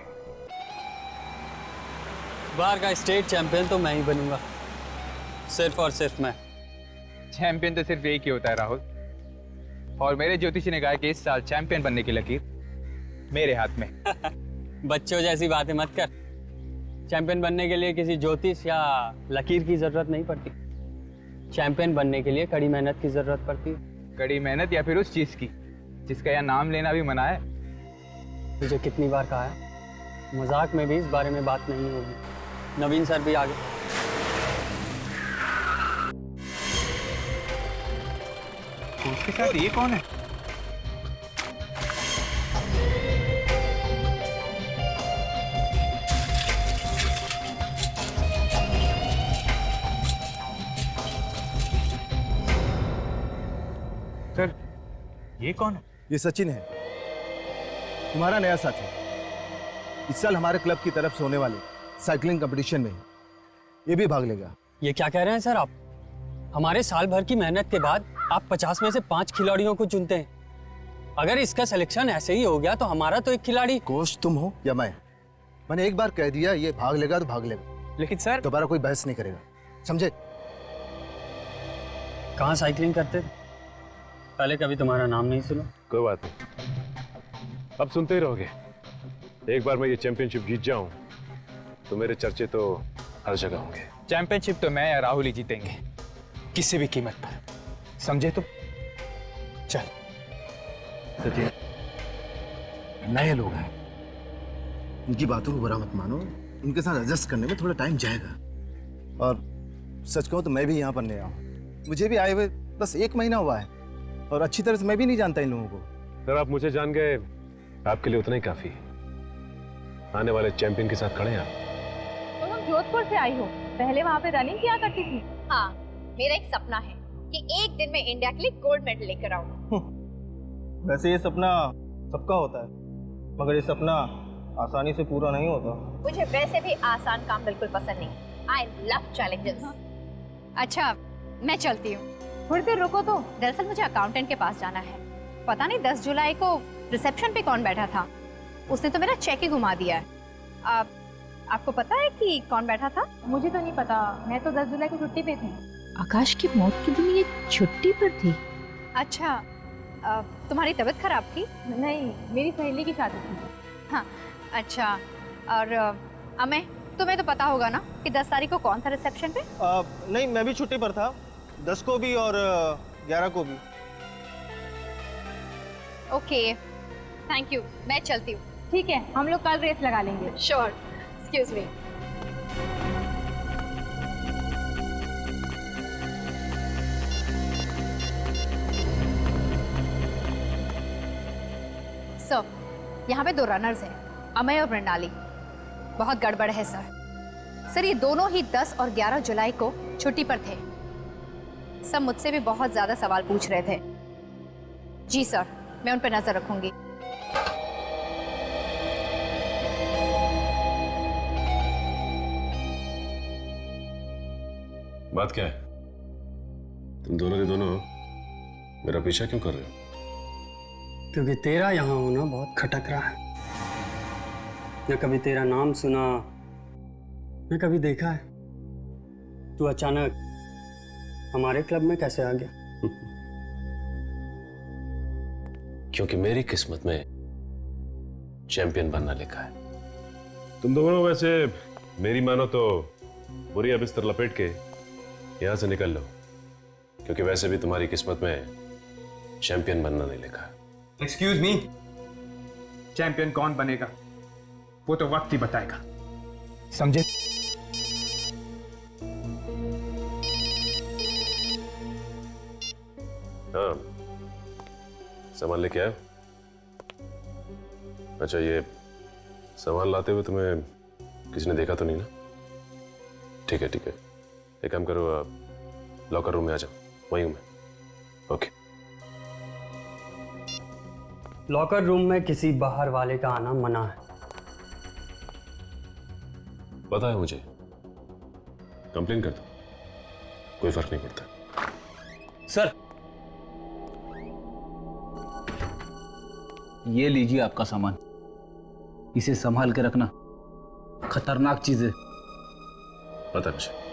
बार का स्टेट चैंपियन तो मैं ही बनूंगा, सिर्फ और सिर्फ मैं। चैंपियन तो सिर्फ एक ही होता है राहुल, और मेरे ज्योतिषी ने कहा कि इस साल चैंपियन बनने की लकीर मेरे हाथ में। बच्चों जैसी बातें मत कर। चैंपियन बनने के लिए किसी ज्योतिष या लकीर की जरूरत नहीं पड़ती। चैंपियन बनने के लिए कड़ी मेहनत की जरूरत पड़ती है। कड़ी मेहनत या फिर उस चीज की जिसका यहाँ नाम लेना भी मना है। मुझे कितनी बार कहा है, मजाक में भी इस बारे में बात नहीं होगी। नवीन सर भी आगे। उसके साथ ये कौन है? ये कौन है? ये सचिन है, तुम्हारा नया साथी। इस साल हमारे क्लब की तरफ से होने वाले साइकिलिंग कंपटीशन में ये भी भाग लेगा। ये क्या कह रहे हैं सर आप? हमारे साल भर की मेहनत के बाद आप 50 में से 5 खिलाड़ियों को चुनते हैं। अगर इसका सिलेक्शन ऐसे ही हो गया तो हमारा तो एक खिलाड़ी। कोच तुम हो या मैंने एक बार कह दिया ये भाग लेगा तो भाग लेगा, लेकिन सर दोबारा कोई बहस नहीं करेगा, समझे? कहाँ साइकिलिंग करते थे? पहले कभी तुम्हारा नाम नहीं सुना। कोई बात नहीं, अब सुनते ही रहोगे। एक बार मैं ये चैंपियनशिप जीत जाऊं तो मेरे चर्चे तो हर जगह होंगे। चैंपियनशिप तो मैं या राहुल ही जीतेंगे, किसी भी कीमत पर, समझे तुम? चल। सचिन, नए लोग हैं, इनकी बातों को बुरा मत मानो, इनके साथ एडजस्ट करने में थोड़ा टाइम जाएगा। और सच कहूं तो मैं भी यहाँ पर नया हूँ, मुझे भी आए हुए बस 1 महीना हुआ है और अच्छी तरह से मैं भी नहीं जानता इन लोगों को। सर आप मुझे जान गए, आपके लिए उतना ही काफी है। आने वाले चैंपियन के साथ खड़े हैं आप। तुम जोधपुर से आई हो, पहले वहाँ पे रनिंग किया करती थी? हाँ, मेरा एक सपना है कि एक दिन में इंडिया के लिए गोल्ड मेडल लेकर आऊँ। वैसे ये सपना सबका होता है, मगर ये सपना आसानी से पूरा नहीं होता। मुझे वैसे भी आसान काम बिल्कुल पसंद नहीं। I love challenges। अच्छा, मैं चलती हूँ। थोड़ी देर रुको तो, दरअसल मुझे अकाउंटेंट के पास जाना है। पता नहीं 10 जुलाई को रिसेप्शन पे कौन बैठा था, उसने तो मेरा चेक ही घुमा दिया है। आपको पता है कि कौन बैठा था? मुझे तो नहीं पता, मैं तो 10 जुलाई को छुट्टी पे थी। आकाश की मौत के दिन ये छुट्टी पर थी? अच्छा, तुम्हारी तबीयत खराब थी? नहीं, मेरी सहेली की शादी थी। हाँ, अच्छा। और अमे, तुम्हें तो पता होगा ना कि 10 तारीख को कौन था रिसेप्शन पे? नहीं, मैं भी छुट्टी पर था, 10 को भी और 11 को भी। ओके, थैंक यू, मैं चलती हूँ। ठीक है, हम लोग कल रेस लगा लेंगे। Sure, excuse me. सर, यहाँ पे 2 रनर्स हैं, अमय और मृणाली। बहुत गड़बड़ है सर। ये दोनों ही 10 और 11 जुलाई को छुट्टी पर थे। सब मुझसे भी बहुत ज्यादा सवाल पूछ रहे थे। जी सर, मैं उन पर नजर रखूंगी। बात क्या है? तुम दोनों के दोनों मेरा पीछा क्यों कर रहे हो? क्योंकि तेरा यहाँ होना बहुत खटक रहा है। न कभी तेरा नाम सुना, न कभी देखा है। तू अचानक हमारे क्लब में कैसे आ गया? क्योंकि मेरी किस्मत में चैंपियन बनना लिखा है। तुम दोनों वैसे मेरी मानो तो बुरी बिस्तर लपेट के यहां से निकल लो, क्योंकि वैसे भी तुम्हारी किस्मत में चैंपियन बनना नहीं लिखा है। एक्सक्यूज मी, चैंपियन कौन बनेगा वो तो वक्त ही बताएगा, समझे? हाँ, सामान लेके आए? अच्छा, ये सामान लाते हुए तुम्हें किसी ने देखा तो नहीं ना? ठीक है, एक काम करो, लॉकर रूम में आ जाओ, वहीं हूं मैं। ओके। लॉकर रूम में किसी बाहर वाले का आना मना है। पता है मुझे, कंप्लेन कर दो, कोई फर्क नहीं पड़ता। सर, ये लीजिए आपका सामान, इसे संभाल के रखना, खतरनाक चीज है। पता मुझे।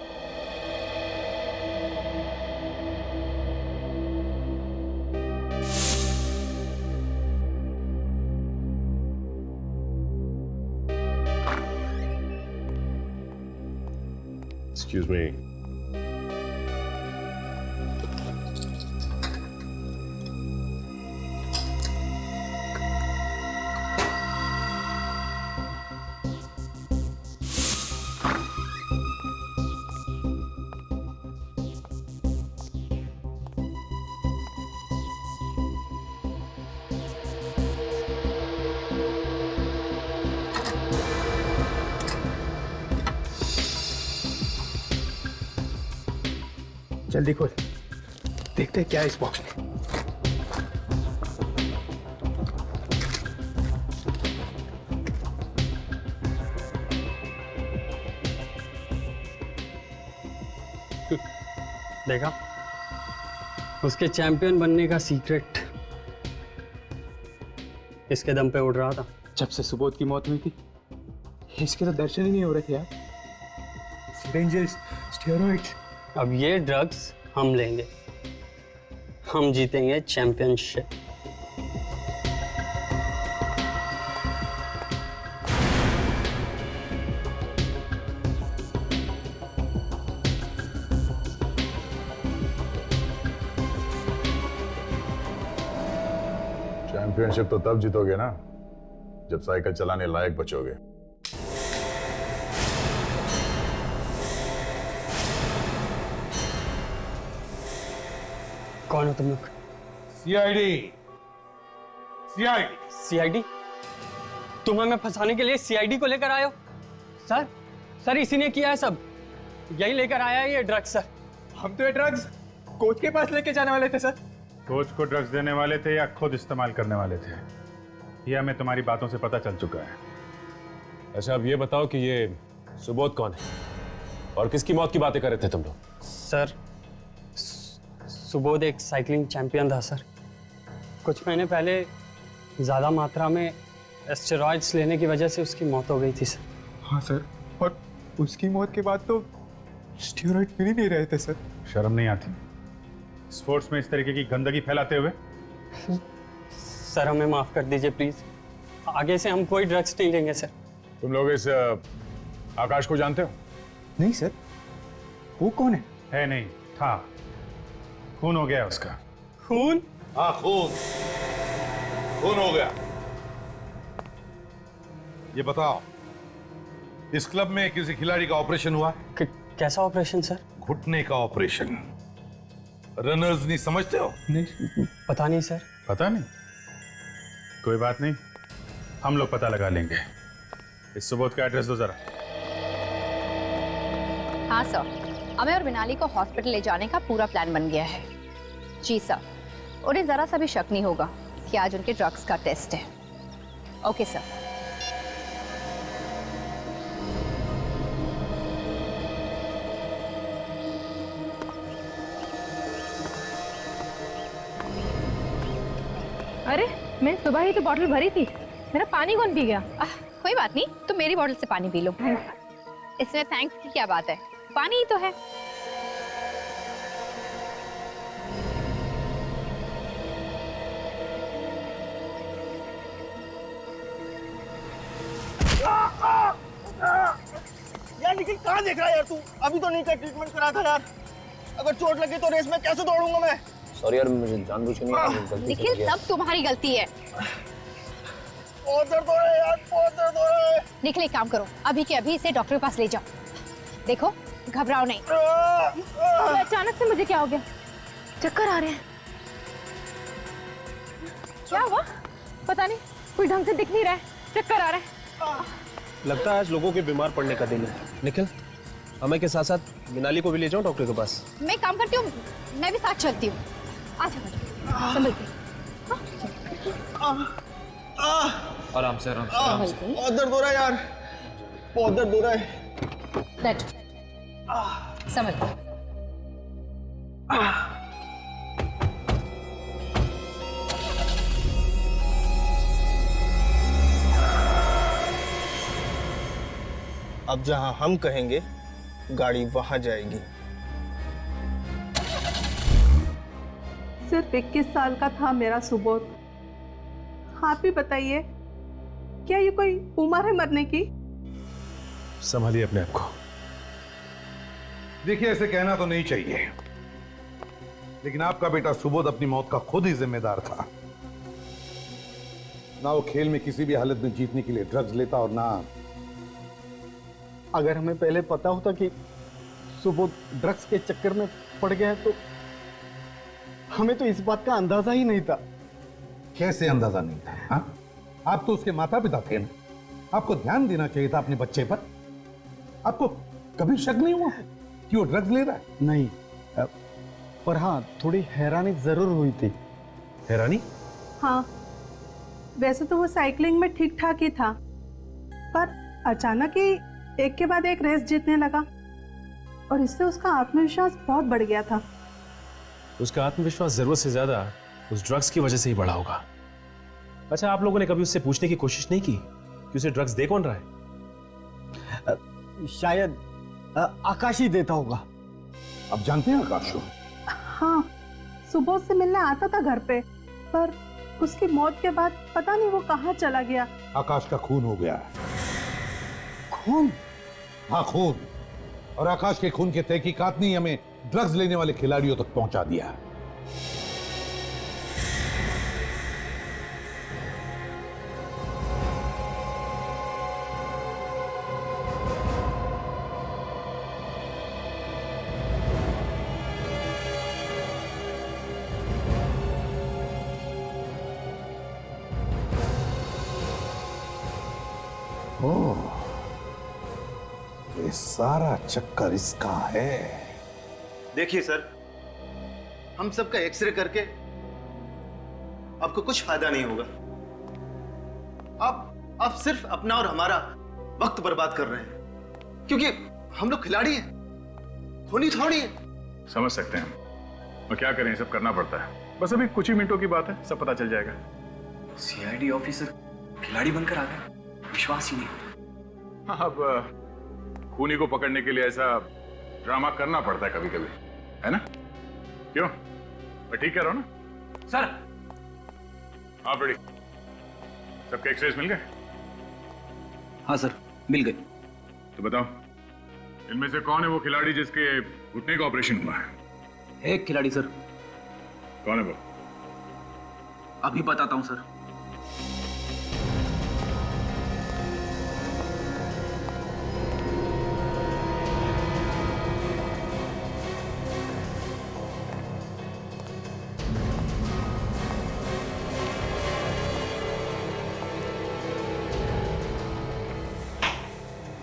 Excuse me. जल्दी खोल, देखते हैं क्या है इस बॉक्स में। देखा, उसके चैंपियन बनने का सीक्रेट इसके दम पे उड़ रहा था। जब से सुबोध की मौत हुई थी इसके तो दर्शन ही नहीं हो रहे थे यार। Syringes, steroids. अब ये ड्रग्स हम लेंगे, हम जीतेंगे चैंपियनशिप। चैंपियनशिप तो तब जीतोगे ना जब साइकिल चलाने लायक बचोगे। कौन हो तुम लोग? सीआईडी। सीआईडी। सीआईडी? तुम हमें फंसाने के लिए सीआईडी को लेकर आए हो? सर, सर इसी ने किया है सब, यही लेकर आया है ये ड्रग्स सर। हम तो ये ड्रग्स कोच के पास लेके जाने वाले थे सर। कोच को ड्रग्स देने वाले थे या खुद इस्तेमाल करने वाले थे, यह हमें तुम्हारी बातों से पता चल चुका है। अच्छा, अब ये बताओ कि ये सुबोध कौन है और किसकी मौत की बातें कर रहे थे तुम लोग? सर, सुबोध एक साइकिलिंग चैंपियन था सर। कुछ महीने पहले ज़्यादा मात्रा में एस्टेरॉइड्स लेने की वजह से उसकी मौत हो गई थी सर। हाँ सर, और उसकी मौत के बाद तो स्टेरॉइड मिल ही नहीं रहे थे सर। शर्म नहीं आती स्पोर्ट्स में इस तरीके की गंदगी फैलाते हुए? सर हमें माफ कर दीजिए प्लीज, आगे से हम कोई ड्रग्स नहीं लेंगे सर। तुम लोग इस आकाश को जानते हो? नहीं सर, वो कौन है? है नहीं, था। खून हो गया उसका। खून? हाँ, खून हो गया। ये बताओ, इस क्लब में किसी खिलाड़ी का ऑपरेशन हुआ? कैसा ऑपरेशन सर? घुटने का ऑपरेशन। रनर्स नहीं समझते हो? नहीं, पता नहीं सर। पता नहीं? कोई बात नहीं, हम लोग पता लगा लेंगे। इस सुबोध का एड्रेस दो जरा। हाँ सर, हमें और मिनाली को हॉस्पिटल ले जाने का पूरा प्लान बन गया है। जी सर, उन्हें जरा सा भी शक नहीं होगा कि आज उनके ड्रग्स का टेस्ट है। Okay sir. अरे, मैं सुबह ही तो बॉटल भरी थी, मेरा पानी कौन पी गया? कोई बात नहीं, तुम मेरी बॉटल से पानी पी लो। इसमें थैंक्स की क्या बात है, पानी ही तो है। यार निखिल, कहाँ देख रहा है यार तू? अभी तो नहीं का ट्रीटमेंट करा था यार। अगर चोट लगी तो रेस में कैसे दौड़ूंगा मैं? सॉरी यार, मुझे जानबूझ के नहीं। निखिल, सब तुम्हारी गलती है। बहुत दर्द हो रहा है यार, बहुत दर्द हो रहा है। निखिल, एक काम करो, अभी के अभी इसे डॉक्टर के पास ले जाओ। देखो, घबराओ नहीं। तो अचानक से मुझे क्या हो गया? चक्कर आ रहे हैं। क्या हुआ? पता नहीं, कोई ढंग से दिख नहीं रहा है, चक्कर आ रहा है। लगता है आज लोगों के बीमार पड़ने का दिन है। निखिल, हमें के साथ साथ मिनाली को भी ले जाओ डॉक्टर के पास। मैं काम करती हूँ, मैं भी साथ चलती हूँ। आजा, संभल के। आराम से, आराम से। बहुत दर्द हो रहा है यार, बहुत दर्द हो रहा है। बैठो, संभल के। अब जहां हम कहेंगे गाड़ी वहां जाएगी। सिर्फ 21 साल का था मेरा सुबोध। आप ही बताइए, क्या ये कोई उम्र है मरने की? संभालिए अपने आप को। देखिए, ऐसे कहना तो नहीं चाहिए, लेकिन आपका बेटा सुबोध अपनी मौत का खुद ही जिम्मेदार था। ना वो खेल में किसी भी हालत में जीतने के लिए ड्रग्स लेता, और ना अगर हमें पहले पता होता कि सुबोध ड्रग्स के चक्कर में पड़ गया है तो हमें तो इस बात का अंदाजा ही नहीं था। कैसे अंदाजा नहीं था? हाँ? आप तो उसके माता पिता थे ना, आपको ध्यान देना चाहिए था अपने बच्चे पर। आपको कभी शक नहीं हुआ कि वो ड्रग्स ले रहा है? नहीं, पर हाँ, थोड़ी हैरानी जरूर हुई थी। हैरानी? हाँ, वैसे तो वो साइकिलिंग में ठीक ठाक ही था, पर अचानक ही एक के बाद एक रेस जीतने लगा। और इससे उसका आत्मविश्वास बहुत बढ़ गया था। उसका आत्मविश्वास जरूरत से ज्यादा उस ड्रग्स की वजह से ही बढ़ा होगा। अच्छा, आप लोगों ने कभी उससे पूछने की कोशिश नहीं की कि उसे ड्रग्स दे कौन रहा है? शायद आकाश ही देता होगा। अब जानते हैं आकाश को? हाँ, सुबोध से मिलने आता था घर पे, पर उसकी मौत के बाद पता नहीं वो कहाँ चला गया। आकाश का खून हो गया। खून? हाँ, खून। और आकाश के खून के तहकीकात ने हमें ड्रग्स लेने वाले खिलाड़ियों तक पहुंचा दिया। ये सारा चक्कर इसका है। देखिए सर, हम सबका एक्सरे करके आपको कुछ फायदा नहीं होगा। आप सिर्फ अपना और हमारा वक्त बर्बाद कर रहे हैं, क्योंकि हम लोग खिलाड़ी हैं, खूनी थोड़ी है। समझ सकते हैं हम, और क्या करें, सब करना पड़ता है। बस अभी कुछ ही मिनटों की बात है, सब पता चल जाएगा। सीआईडी ऑफिसर खिलाड़ी बनकर आ गए, विश्वास ही नहीं होता। हाँ, अब खूनी को पकड़ने के लिए ऐसा ड्रामा करना पड़ता है कभी कभी, है ना? क्यों, मैं ठीक कह रहा हूं ना सर? हाँ फ्रेडी, सबके एक्सरेज मिल गए? हाँ सर, मिल गए। तो बताओ, इनमें से कौन है वो खिलाड़ी जिसके घुटने का ऑपरेशन हुआ है? एक खिलाड़ी सर। कौन है वो? अभी बताता हूं सर।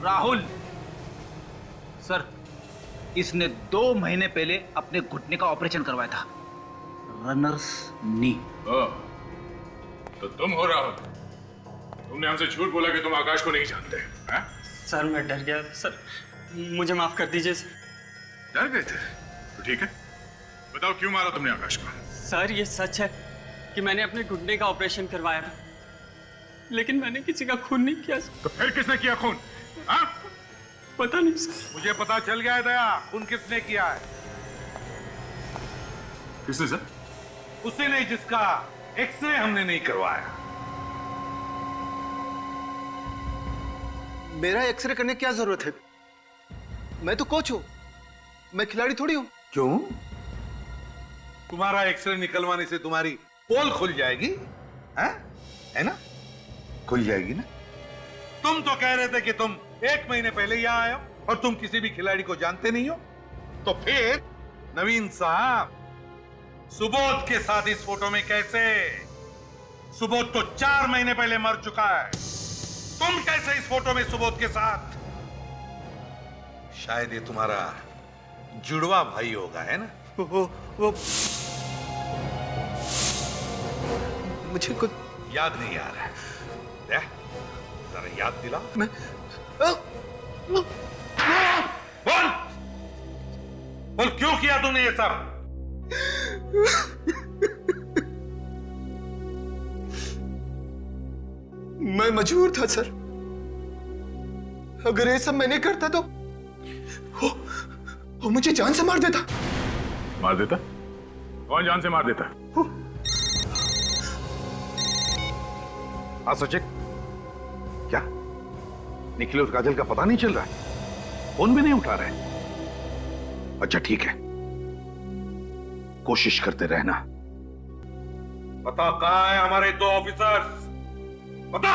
राहुल सर, इसने 2 महीने पहले अपने घुटने का ऑपरेशन करवाया था, रनर्स नी। तो तुम हो राहुल? तुमने हमसे झूठ बोला कि तुम आकाश को नहीं जानते हैं? सर मैं डर गया सर, मुझे माफ कर दीजिए सर। डर गए थे? तो ठीक है, बताओ क्यों मारा तुमने आकाश को? सर ये सच है कि मैंने अपने घुटने का ऑपरेशन करवाया था, लेकिन मैंने किसी का खून नहीं किया सर। तो फिर किसने किया खून? हाँ? पता नहीं सर। मुझे पता चल गया है दया, खून किसने किया है। किसने सर? उसे नहीं जिसका एक्सरे हमने नहीं करवाया। मेरा एक्सरे करने की क्या जरूरत है? मैं तो कोच हूं, मैं खिलाड़ी थोड़ी हूं। क्यों? तुम्हारा एक्सरे निकलवाने से तुम्हारी पोल खुल जाएगी, है ना? खुल जाएगी ना? तुम तो कह रहे थे कि तुम 1 महीने पहले यहां आए हो और तुम किसी भी खिलाड़ी को जानते नहीं हो। तो फिर नवीन साहब, सुबोध के साथ इस फोटो में कैसे? सुबोध तो 4 महीने पहले मर चुका है, तुम कैसे इस फोटो में सुबोध के साथ? शायद ये तुम्हारा जुड़वा भाई होगा, है ना? वो मुझे कुछ याद नहीं आ रहा है। जरा याद दिला। मैं बोल क्यों किया तुमने ये सब? मैं मजबूर था सर। अगर ये सब मैं नहीं करता तो वो मुझे जान से मार देता। मार देता? कौन जान से मार देता? हाँ सचिन, क्या निखिल और काजल का पता नहीं चल रहा है? फोन भी नहीं उठा रहे? अच्छा ठीक है, कोशिश करते रहना। पता कहाँ है हमारे 2 ऑफिसर्स? पता?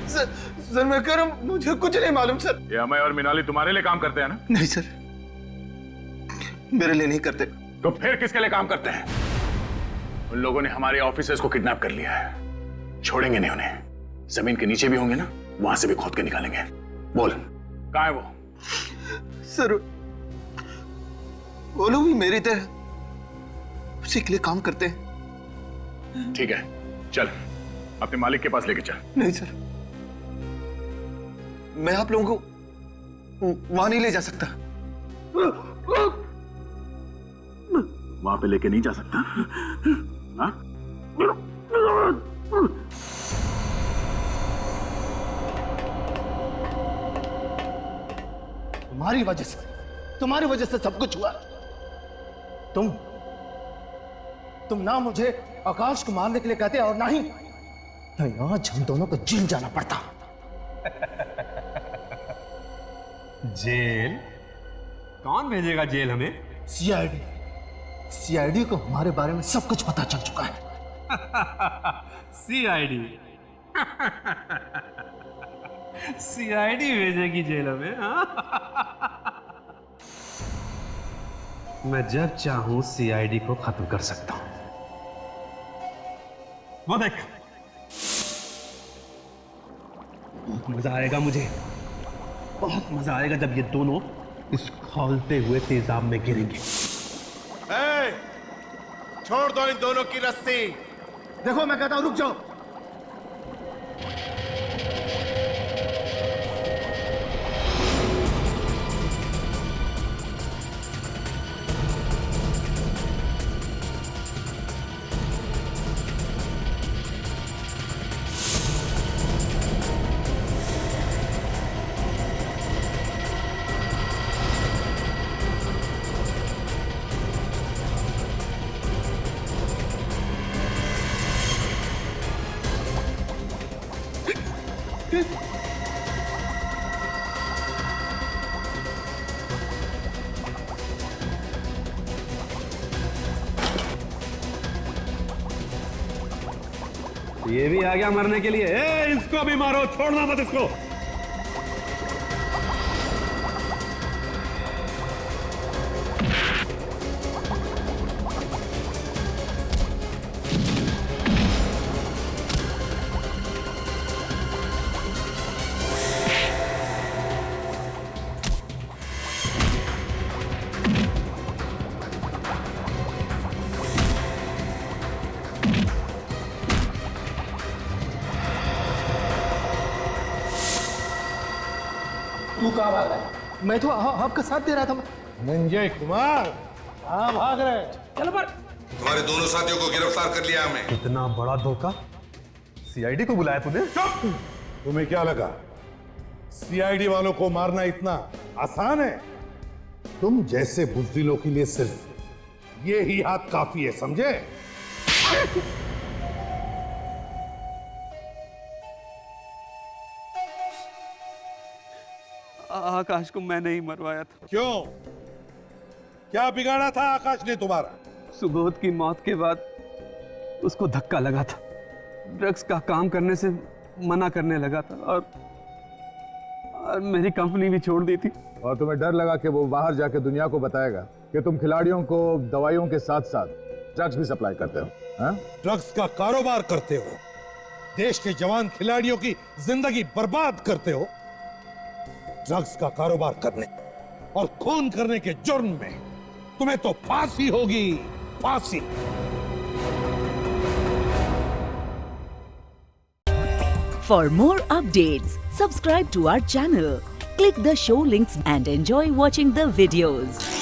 सर मैं कह रहा हूं, मुझे कुछ नहीं मालूम सर। ये अमय और मिनाली तुम्हारे लिए काम करते हैं ना? नहीं सर, मेरे लिए नहीं करते। तो फिर किसके लिए काम करते हैं? उन लोगों ने हमारे ऑफिसर्स को किडनैप कर लिया है, छोड़ेंगे नहीं उन्हें। जमीन के नीचे भी होंगे ना, वहां से भी खोद के निकालेंगे। बोल कहां है वो? सर वो लोग भी मेरी तरह उसी के लिए काम करते हैं। ठीक है, चल अपने मालिक के पास लेके चल। नहीं सर, मैं आप लोगों को वहां नहीं ले जा सकता। वहां पे लेके नहीं जा सकता। हाँ? तुम्हारी वजह से सब कुछ हुआ। तुम ना मुझे आकाश को मारने के लिए कहते और ना ही आज हम दोनों को जेल जाना पड़ता। जेल? कौन भेजेगा जेल हमें? सीआईडी को हमारे बारे में सब कुछ पता चल चुका है। सीआईडी? सीआईडी भेजेगी जेल में? मैं जब चाहूं सीआईडी को खत्म कर सकता हूं। वो देख, बहुत मजा आएगा मुझे, बहुत मजा आएगा जब ये दोनों इस खौलते हुए तेजाब में गिरेंगे। छोड़ दो इन दोनों की रस्सी। देखो मैं कहता हूं रुक जाओ। ये भी आ गया मरने के लिए। इसको भी मारो, छोड़ना मत इसको। तू कहाँ भाग रहा है? मैं तो आपका साथ दे रहा था। संजय कुमार कहाँ भाग रहे? चलो पर। तुम्हारे दोनों साथियों को गिरफ्तार कर लिया हमने। इतना बड़ा धोखा? सीआईडी को बुलाया तूने? तुम्हें क्या लगा सीआईडी वालों को मारना इतना आसान है? तुम जैसे बुज़दिलों के लिए सिर्फ ये ही हाथ काफी है, समझे? आकाश को मैं नहीं मरवाया था। क्यों? क्या बिगाड़ा था आकाश ने तुम्हारा? सुबोध की मौत के बाद उसको धक्का लगा था, ड्रग्स का काम करने से मना करने लगा था और मेरी कंपनी भी छोड़ दी थी। और तुम्हें डर लगा कि वो बाहर जाके दुनिया को बताएगा कि तुम खिलाड़ियों को दवाइयों के साथ साथ ड्रग्स भी सप्लाई करते हो? हाँ? ड्रग्स का कारोबार करते हो, देश के जवान खिलाड़ियों की जिंदगी बर्बाद करते हो। ड्रग्स का कारोबार करने और खून करने के जुर्म में तुम्हें तो फांसी होगी, फांसी। For more updates, subscribe to our channel, click the show links and enjoy watching the videos.